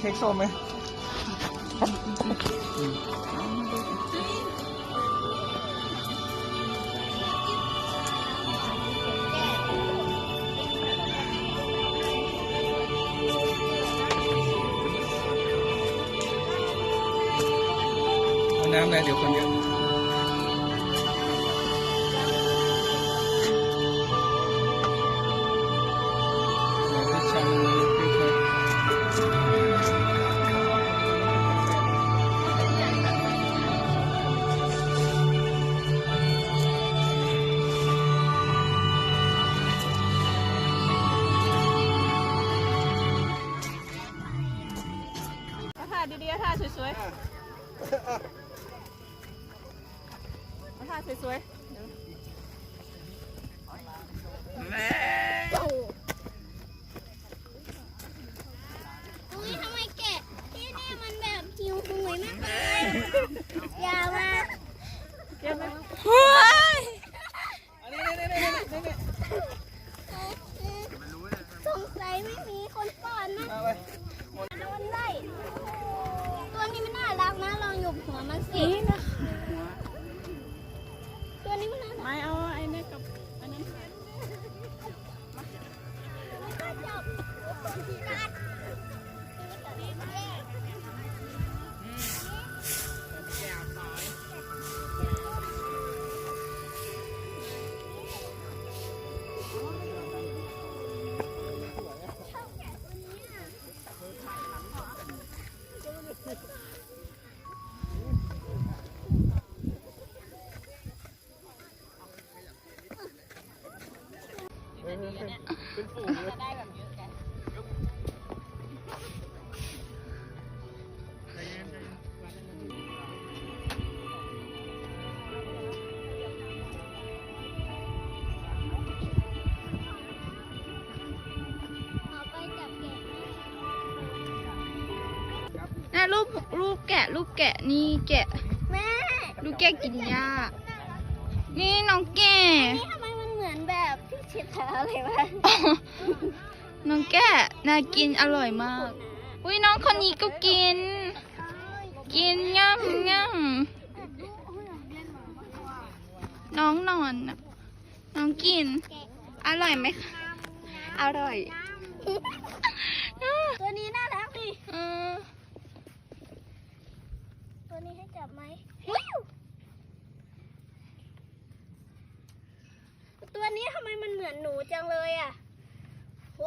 ค้กส้มไหมเอาน้ำอะไรเดี๋ยวคนเยอะท่าดีๆท่าสวยๆท่าสวยๆอุ้ยทำไมแกะที่นี่มันแบบหิวหวยมากเลยอย่ามาเก็บไหมอันนี้นี่สงสัยไม่มีคนป้อนนะโดนไล่ตัวนี้มันน่ารักนะลองหยุบหัวมันสิตัวนี้มันน่ารัก ไม่เอาไอ้นี่กับอันนั้นจับกัดเป็นฝูงเลย ได้แบบเยอะแยะน่ะรูปแกะนี่แกะ แม่ ลูกแกะกินหญ้านี่น้องแกะ นี่ทำไมมันเหมือนแบบที่เช็ดเท้าเลยวะ น้องแกะน่ากินอร่อยมากอุ้ยน้องคนนี้ก็กินย่ำน้องนอนน่ะน้องกินอร่อยไหมคะอร่อย ตัวนี้น่ารักดิ อ ตัวนี้ให้จับไหมตัวนี้ทำไมมันเหมือนหนูจังเลยอ่ะโห